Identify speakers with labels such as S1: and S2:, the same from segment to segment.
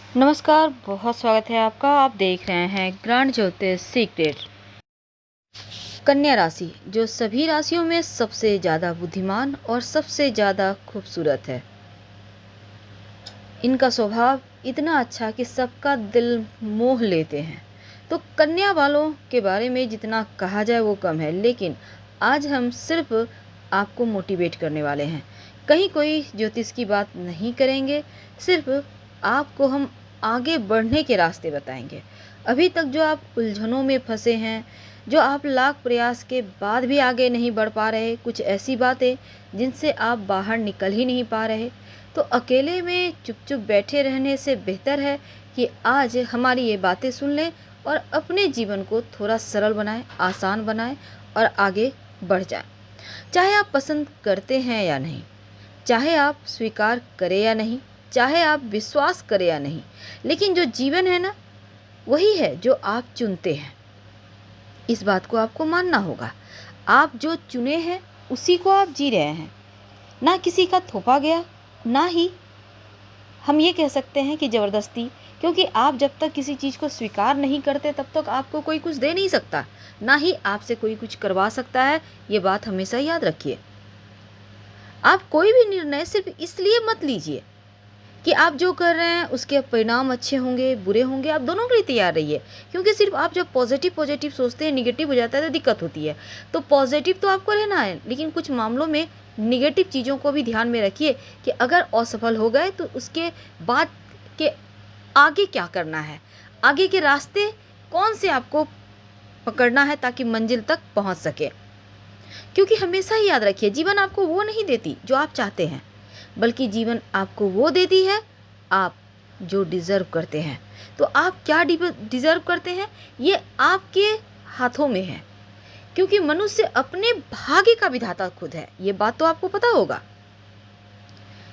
S1: नमस्कार, बहुत स्वागत है आपका। आप देख रहे हैं ग्रांड ज्योतिष सीक्रेट। कन्या राशि जो सभी राशियों में सबसे ज़्यादा बुद्धिमान और सबसे ज़्यादा खूबसूरत है। इनका स्वभाव इतना अच्छा कि सबका दिल मोह लेते हैं। तो कन्या वालों के बारे में जितना कहा जाए वो कम है, लेकिन आज हम सिर्फ आपको मोटिवेट करने वाले हैं। कहीं कोई ज्योतिष की बात नहीं करेंगे, सिर्फ आपको हम आगे बढ़ने के रास्ते बताएंगे। अभी तक जो आप उलझनों में फंसे हैं, जो आप लाख प्रयास के बाद भी आगे नहीं बढ़ पा रहे, कुछ ऐसी बातें जिनसे आप बाहर निकल ही नहीं पा रहे, तो अकेले में चुप चुप बैठे रहने से बेहतर है कि आज हमारी ये बातें सुन लें और अपने जीवन को थोड़ा सरल बनाएं, आसान बनाएं और आगे बढ़ जाएं। चाहे आप पसंद करते हैं या नहीं, चाहे आप स्वीकार करें या नहीं, चाहे आप विश्वास करें या नहीं, लेकिन जो जीवन है ना, वही है जो आप चुनते हैं। इस बात को आपको मानना होगा। आप जो चुने हैं उसी को आप जी रहे हैं, ना किसी का थोपा गया, ना ही हम ये कह सकते हैं कि ज़बरदस्ती। क्योंकि आप जब तक किसी चीज़ को स्वीकार नहीं करते तब तक आपको कोई कुछ दे नहीं सकता, ना ही आपसे कोई कुछ करवा सकता है। ये बात हमेशा याद रखिए। आप कोई भी निर्णय सिर्फ इसलिए मत लीजिए कि आप जो कर रहे हैं उसके परिणाम अच्छे होंगे बुरे होंगे, आप दोनों के लिए तैयार रहिए। क्योंकि सिर्फ आप जब पॉजिटिव पॉजिटिव सोचते हैं, निगेटिव हो जाता है तो दिक्कत होती है। तो पॉजिटिव तो आपको रहना है, लेकिन कुछ मामलों में निगेटिव चीज़ों को भी ध्यान में रखिए कि अगर असफल हो गए तो उसके बाद के आगे क्या करना है, आगे के रास्ते कौन से आपको पकड़ना है ताकि मंजिल तक पहुंच सके। क्योंकि हमेशा ही याद रखिए, जीवन आपको वो नहीं देती जो आप चाहते हैं, बल्कि जीवन आपको वो देती है आप जो डिज़र्व करते हैं। तो आप क्या डिज़र्व करते हैं, ये आपके हाथों में है। क्योंकि मनुष्य अपने भाग्य का विधाता खुद है, ये बात तो आपको पता होगा।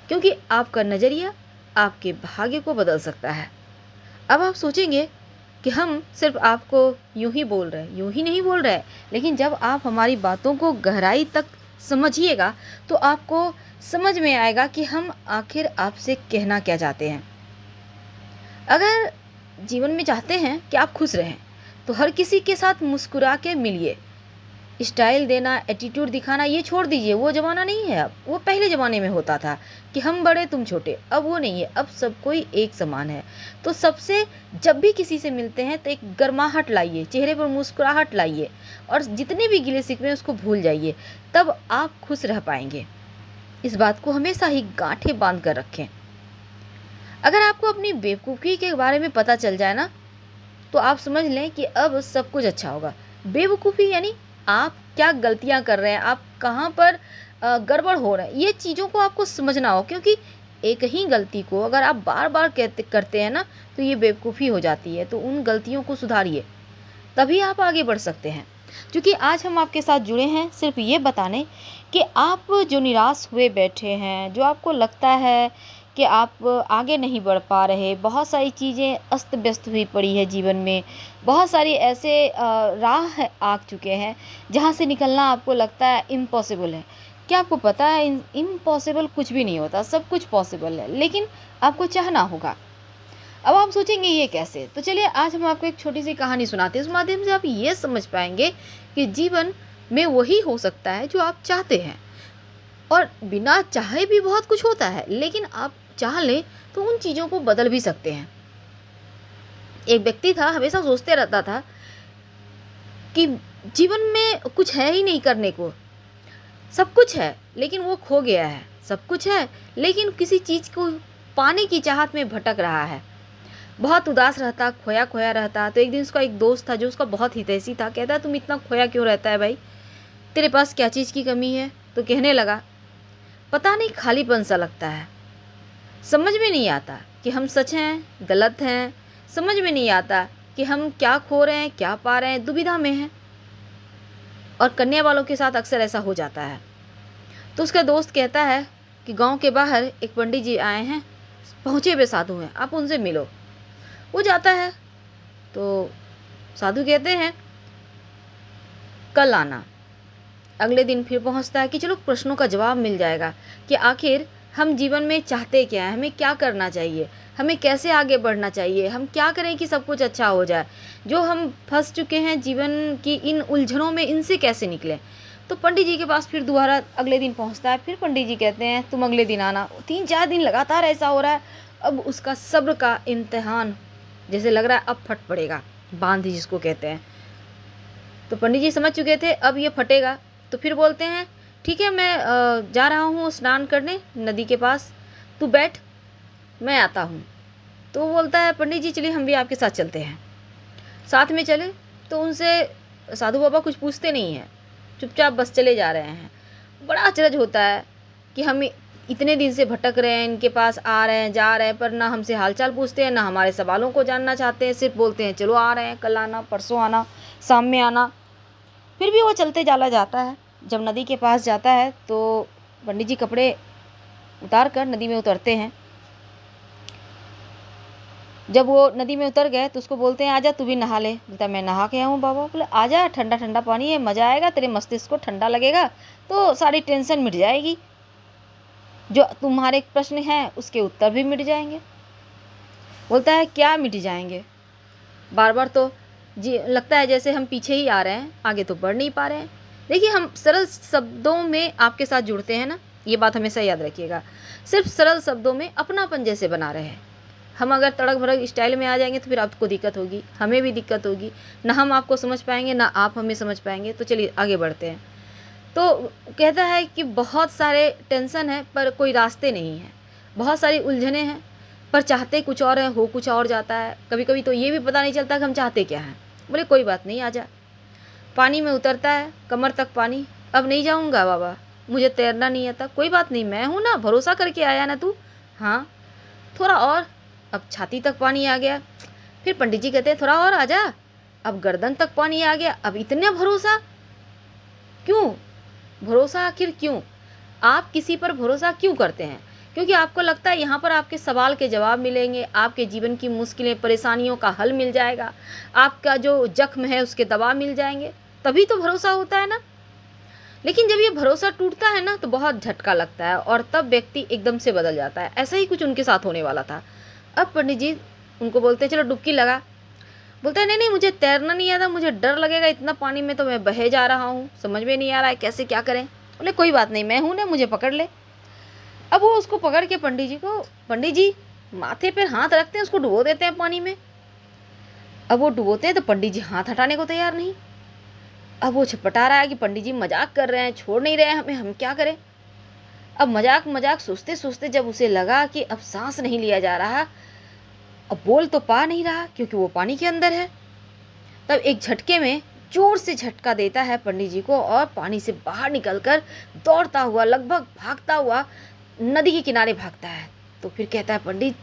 S1: क्योंकि आपका नज़रिया आपके भाग्य को बदल सकता है। अब आप सोचेंगे कि हम सिर्फ आपको यूं ही बोल रहे हैं, यूं ही नहीं बोल रहे हैं, लेकिन जब आप हमारी बातों को गहराई तक समझिएगा तो आपको समझ में आएगा कि हम आखिर आपसे कहना क्या चाहते हैं। अगर जीवन में चाहते हैं कि आप खुश रहें तो हर किसी के साथ मुस्कुरा के मिलिए। स्टाइल देना, एटीट्यूड दिखाना ये छोड़ दीजिए, वो ज़माना नहीं है अब। वो पहले ज़माने में होता था कि हम बड़े तुम छोटे, अब वो नहीं है। अब सब कोई एक समान है। तो सबसे जब भी किसी से मिलते हैं तो एक गर्माहट लाइए, चेहरे पर मुस्कुराहट लाइए और जितने भी गिले शिकवे उसको भूल जाइए, तब आप खुश रह पाएंगे। इस बात को हमेशा ही गांठे बांध कर रखें। अगर आपको अपनी बेवकूफ़ी के बारे में पता चल जाए ना, तो आप समझ लें कि अब सब कुछ अच्छा होगा। बेवकूफ़ी यानी आप क्या गलतियां कर रहे हैं, आप कहाँ पर गड़बड़ हो रहे हैं, ये चीज़ों को आपको समझना हो। क्योंकि एक ही गलती को अगर आप बार बार कहते करते हैं ना, तो ये बेवकूफ़ी हो जाती है। तो उन गलतियों को सुधारिए, तभी आप आगे बढ़ सकते हैं। क्योंकि आज हम आपके साथ जुड़े हैं सिर्फ ये बताने कि आप जो निराश हुए बैठे हैं, जो आपको लगता है कि आप आगे नहीं बढ़ पा रहे, बहुत सारी चीज़ें अस्त व्यस्त हुई पड़ी है जीवन में, बहुत सारी ऐसे राह आ चुके हैं जहाँ से निकलना आपको लगता है इम्पॉसिबल है। क्या आपको पता है, इम्पॉसिबल कुछ भी नहीं होता, सब कुछ पॉसिबल है, लेकिन आपको चाहना होगा। अब आप सोचेंगे ये कैसे, तो चलिए आज हम आपको एक छोटी सी कहानी सुनाते हैं। उस माध्यम से आप ये समझ पाएंगे कि जीवन में वही हो सकता है जो आप चाहते हैं, और बिना चाहे भी बहुत कुछ होता है, लेकिन आप चाह लें तो उन चीज़ों को बदल भी सकते हैं। एक व्यक्ति था, हमेशा सोचते रहता था कि जीवन में कुछ है ही नहीं करने को, सब कुछ है लेकिन वो खो गया है, सब कुछ है लेकिन किसी चीज़ को पाने की चाहत में भटक रहा है। बहुत उदास रहता, खोया खोया रहता। तो एक दिन उसका एक दोस्त था जो उसका बहुत हितैषी था। कहता तुम इतना खोया क्यों रहता है भाई, तेरे पास क्या चीज़ की कमी है। तो कहने लगा, पता नहीं खालीपन सा लगता है, समझ में नहीं आता कि हम सच हैं गलत हैं, समझ में नहीं आता कि हम क्या खो रहे हैं क्या पा रहे हैं, दुविधा में हैं। और कन्या वालों के साथ अक्सर ऐसा हो जाता है। तो उसका दोस्त कहता है कि गांव के बाहर एक पंडित जी आए हैं, पहुँचे हुए साधु हैं, आप उनसे मिलो। वो जाता है तो साधु कहते हैं कल आना। अगले दिन फिर पहुंचता है कि चलो प्रश्नों का जवाब मिल जाएगा कि आखिर हम जीवन में चाहते क्या है, हमें क्या करना चाहिए, हमें कैसे आगे बढ़ना चाहिए, हम क्या करें कि सब कुछ अच्छा हो जाए, जो हम फंस चुके हैं जीवन की इन उलझनों में, इनसे कैसे निकलें। तो पंडित जी के पास फिर दोबारा अगले दिन पहुंचता है। फिर पंडित जी कहते हैं तुम अगले दिन आना। 3-4 दिन लगातार ऐसा हो रहा है। अब उसका सब्र का इम्तिहान जैसे लग रहा है अब फट पड़ेगा, बांध जिसको कहते हैं। तो पंडित जी समझ चुके थे अब ये फटेगा। तो फिर बोलते हैं ठीक है, मैं जा रहा हूँ स्नान करने नदी के पास, तू बैठ, मैं आता हूँ। तो वो बोलता है पंडित जी चलिए हम भी आपके साथ चलते हैं। साथ में चले तो उनसे साधु बाबा कुछ पूछते नहीं हैं, चुपचाप बस चले जा रहे हैं। बड़ा अचरज होता है कि हम इतने दिन से भटक रहे हैं, इनके पास आ रहे हैं जा रहे हैं, पर ना हमसे हालचाल पूछते हैं, ना हमारे सवालों को जानना चाहते हैं, सिर्फ बोलते हैं चलो आ रहे हैं, कल आना, परसों आना, शाम में आना। फिर भी वो चलते चला जाता है। जब नदी के पास जाता है तो पंडित जी कपड़े उतार कर नदी में उतरते हैं। जब वो नदी में उतर गए तो उसको बोलते हैं आजा तू भी नहा ले। बोलता मैं नहा के आऊँ बाबा। बोले आजा, ठंडा ठंडा पानी है, मज़ा आएगा, तेरे मस्तिष्क को ठंडा लगेगा तो सारी टेंशन मिट जाएगी, जो तुम्हारे प्रश्न हैं उसके उत्तर भी मिट जाएंगे। बोलता है क्या मिट जाएंगे, बार बार तो जी लगता है जैसे हम पीछे ही आ रहे हैं, आगे तो बढ़ नहीं पा रहे हैं। देखिए हम सरल शब्दों में आपके साथ जुड़ते हैं ना, ये बात हमेशा याद रखिएगा। सिर्फ सरल शब्दों में अपनापन जैसे बना रहे हैं। हम अगर तड़क भड़क स्टाइल में आ जाएंगे तो फिर आपको दिक्कत होगी, हमें भी दिक्कत होगी, ना हम आपको समझ पाएंगे ना आप हमें समझ पाएंगे। तो चलिए आगे बढ़ते हैं। तो कहता है कि बहुत सारे टेंशन है पर कोई रास्ते नहीं है, बहुत सारी उलझने हैं पर चाहते कुछ और है, हो कुछ और जाता है। कभी कभी तो ये भी पता नहीं चलता कि हम चाहते क्या हैं। बोले कोई बात नहीं आजा। पानी में उतरता है, कमर तक पानी। अब नहीं जाऊँगा बाबा, मुझे तैरना नहीं आता। कोई बात नहीं, मैं हूँ ना, भरोसा करके आया ना तू। हाँ थोड़ा और। अब छाती तक पानी आ गया। फिर पंडित जी कहते हैं थोड़ा और आजा। अब गर्दन तक पानी आ गया। अब इतना भरोसा क्यों, भरोसा आखिर क्यों, आप किसी पर भरोसा क्यों करते हैं? क्योंकि आपको लगता है यहाँ पर आपके सवाल के जवाब मिलेंगे, आपके जीवन की मुश्किलें परेशानियों का हल मिल जाएगा, आपका जो जख्म है उसके दवा मिल जाएंगे, तभी तो भरोसा होता है ना। लेकिन जब ये भरोसा टूटता है ना तो बहुत झटका लगता है और तब व्यक्ति एकदम से बदल जाता है। ऐसा ही कुछ उनके साथ होने वाला था। अब पंडित जी उनको बोलते हैं चलो डुबकी लगा। बोलता है नहीं नहीं मुझे तैरना नहीं आता, मुझे डर लगेगा, इतना पानी में तो मैं बहे जा रहा हूँ, समझ में नहीं आ रहा है कैसे क्या करें। बोले कोई बात नहीं, मैं हूँ ना, मुझे पकड़ ले। अब वो उसको पकड़ के पंडित जी माथे पर हाथ रखते हैं, उसको डुबो देते हैं पानी में। अब वो डुबोते हैं तो पंडित जी हाथ हटाने को तैयार नहीं। अब वो छटपटा रहा है कि पंडित जी मजाक कर रहे हैं, छोड़ नहीं रहे हैं हमें, हम क्या करें। अब मजाक मजाक सोचते सोचते जब उसे लगा कि अब सांस नहीं लिया जा रहा, अब बोल तो पा नहीं रहा क्योंकि वो पानी के अंदर है, तब एक झटके में जोर से झटका देता है पंडित जी को और पानी से बाहर निकलकर दौड़ता हुआ, लगभग भागता हुआ नदी के किनारे भागता है। तो फिर कहता है पंडित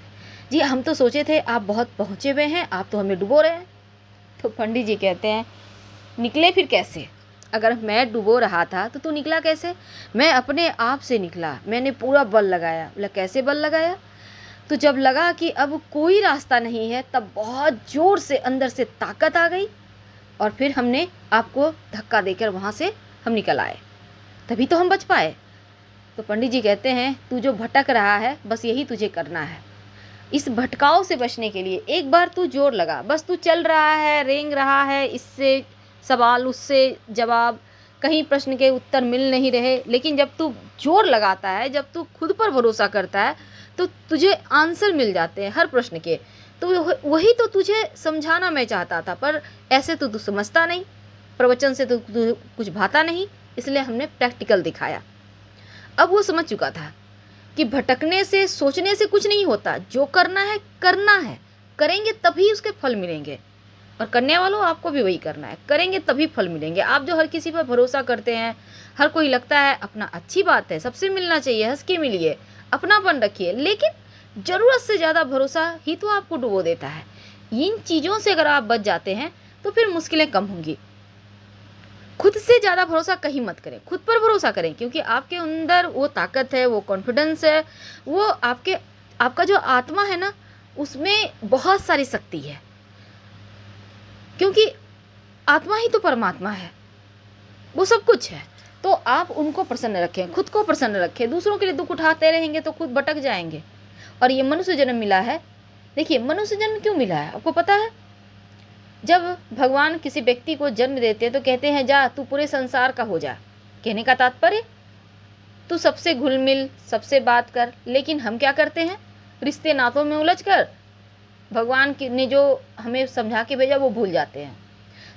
S1: जी हम तो सोचे थे आप बहुत पहुँचे हुए हैं, आप तो हमें डुबो रहे हैं। तो पंडित जी कहते हैं निकले फिर कैसे, अगर मैं डुबो रहा था तो तू निकला कैसे? मैं अपने आप से निकला, मैंने पूरा बल लगाया। बोला कैसे बल लगाया? तो जब लगा कि अब कोई रास्ता नहीं है तब बहुत ज़ोर से अंदर से ताकत आ गई और फिर हमने आपको धक्का देकर वहाँ से हम निकल आए, तभी तो हम बच पाए। तो पंडित जी कहते हैं तू जो भटक रहा है बस यही तुझे करना है। इस भटकाव से बचने के लिए एक बार तू जोर लगा, बस तू चल रहा है, रेंग रहा है, इससे सवाल उससे जवाब, कहीं प्रश्न के उत्तर मिल नहीं रहे, लेकिन जब तू जोर लगाता है, जब तू खुद पर भरोसा करता है तो तुझे आंसर मिल जाते हैं हर प्रश्न के। तो वही तो तुझे समझाना मैं चाहता था, पर ऐसे तो तू समझता नहीं, प्रवचन से तो तू कुछ भाता नहीं, इसलिए हमने प्रैक्टिकल दिखाया। अब वो समझ चुका था कि भटकने से, सोचने से कुछ नहीं होता, जो करना है करना है, करेंगे तभी उसके फल मिलेंगे। और करने वालों आपको भी वही करना है, करेंगे तभी फल मिलेंगे। आप जो हर किसी पर भरोसा करते हैं, हर कोई लगता है अपना, अच्छी बात है, सबसे मिलना चाहिए, हंस के मिलिए, अपनापन रखिए, लेकिन ज़रूरत से ज़्यादा भरोसा ही तो आपको डुबो देता है। इन चीज़ों से अगर आप बच जाते हैं तो फिर मुश्किलें कम होंगी। खुद से ज़्यादा भरोसा कहीं मत करें, खुद पर भरोसा करें, क्योंकि आपके अंदर वो ताकत है, वो कॉन्फिडेंस है, वो आपका जो आत्मा है ना उसमें बहुत सारी शक्ति है, क्योंकि आत्मा ही तो परमात्मा है, वो सब कुछ है। तो आप उनको प्रसन्न रखें, खुद को प्रसन्न रखें। दूसरों के लिए दुख उठाते रहेंगे तो खुद भटक जाएंगे। और ये मनुष्य जन्म मिला है, देखिए मनुष्य जन्म क्यों मिला है आपको पता है? जब भगवान किसी व्यक्ति को जन्म देते हैं तो कहते हैं जा तू पूरे संसार का हो जा। कहने का तात्पर्य तू सबसे घुल मिल, सबसे बात कर। लेकिन हम क्या करते हैं, रिश्ते नातों में उलझ कर भगवान ने जो हमें समझा के भेजा वो भूल जाते हैं।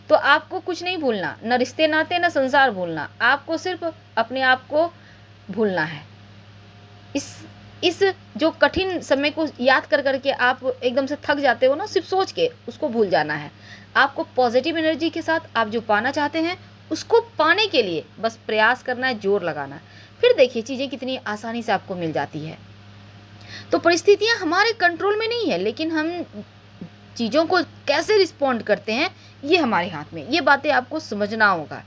S1: तो आपको कुछ नहीं भूलना, न रिश्ते नाते न संसार भूलना, आपको सिर्फ अपने आप को भूलना है। इस जो कठिन समय को याद कर करके आप एकदम से थक जाते हो ना, सिर्फ सोच के उसको भूल जाना है। आपको पॉजिटिव एनर्जी के साथ आप जो पाना चाहते हैं उसको पाने के लिए बस प्रयास करना है, जोर लगाना है। फिर देखिए चीज़ें कितनी आसानी से आपको मिल जाती है। तो परिस्थितियां हमारे कंट्रोल में नहीं है, लेकिन हम चीज़ों को कैसे रिस्पॉन्ड करते हैं ये हमारे हाथ में। ये बातें आपको समझना होगा,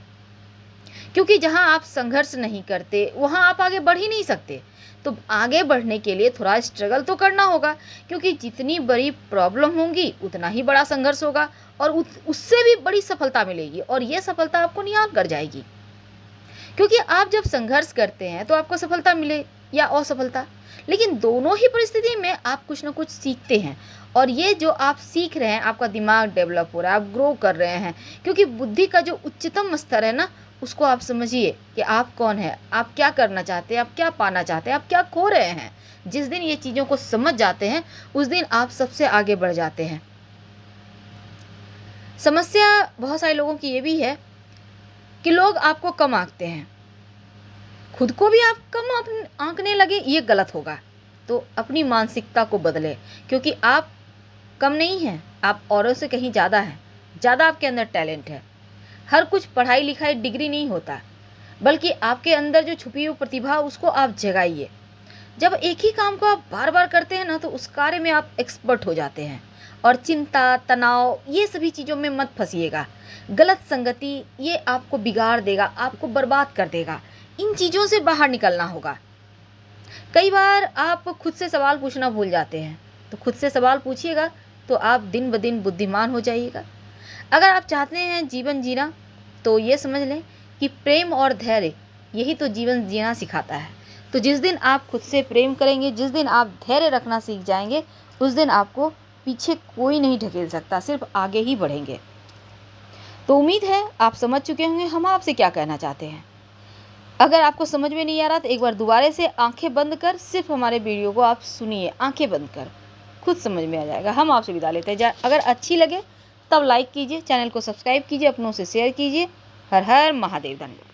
S1: क्योंकि जहां आप संघर्ष नहीं करते वहां आप आगे बढ़ ही नहीं सकते। तो आगे बढ़ने के लिए थोड़ा स्ट्रगल तो करना होगा, क्योंकि जितनी बड़ी प्रॉब्लम होगी उतना ही बड़ा संघर्ष होगा और उससे भी बड़ी सफलता मिलेगी। और ये सफलता आपको निहाल कर जाएगी, क्योंकि आप जब संघर्ष करते हैं तो आपको सफलता मिले या असफलता, लेकिन दोनों ही परिस्थिति में आप कुछ ना कुछ सीखते हैं। और ये जो आप सीख रहे हैं, आपका दिमाग डेवलप हो रहा है, आप ग्रो कर रहे हैं। क्योंकि बुद्धि का जो उच्चतम स्तर है ना, उसको आप समझिए कि आप कौन है, आप क्या करना चाहते हैं, आप क्या पाना चाहते हैं, आप क्या खो रहे हैं। जिस दिन ये चीज़ों को समझ जाते हैं उस दिन आप सबसे आगे बढ़ जाते हैं। समस्या बहुत सारे लोगों की ये भी है कि लोग आपको कम आंकते हैं, खुद को भी आप कम आंकने लगे, ये गलत होगा। तो अपनी मानसिकता को बदलें, क्योंकि आप कम नहीं हैं, आप औरों से कहीं ज़्यादा हैं। ज़्यादा आपके अंदर टैलेंट है। हर कुछ पढ़ाई लिखाई डिग्री नहीं होता, बल्कि आपके अंदर जो छुपी हुई प्रतिभा उसको आप जगाइए। जब एक ही काम को आप बार बार करते हैं ना, तो उस कार्य में आप एक्सपर्ट हो जाते हैं। और चिंता, तनाव, ये सभी चीज़ों में मत फंसिएगा। गलत संगति ये आपको बिगाड़ देगा, आपको बर्बाद कर देगा। इन चीज़ों से बाहर निकलना होगा। कई बार आप खुद से सवाल पूछना भूल जाते हैं, तो खुद से सवाल पूछिएगा तो आप दिन ब दिन बुद्धिमान हो जाइएगा। अगर आप चाहते हैं जीवन जीना, तो ये समझ लें कि प्रेम और धैर्य यही तो जीवन जीना सिखाता है। तो जिस दिन आप खुद से प्रेम करेंगे, जिस दिन आप धैर्य रखना सीख जाएंगे, उस दिन आपको पीछे कोई नहीं ढकेल सकता, सिर्फ आगे ही बढ़ेंगे। तो उम्मीद है आप समझ चुके होंगे हम आपसे क्या कहना चाहते हैं। अगर आपको समझ में नहीं आ रहा तो एक बार दोबारा से आंखें बंद कर सिर्फ हमारे वीडियो को आप सुनिए, आंखें बंद कर, खुद समझ में आ जाएगा। हम आपसे विदा लेते हैं। अगर अच्छी लगे तब लाइक कीजिए, चैनल को सब्सक्राइब कीजिए, अपनों से शेयर कीजिए। हर हर महादेव। धन्यवाद।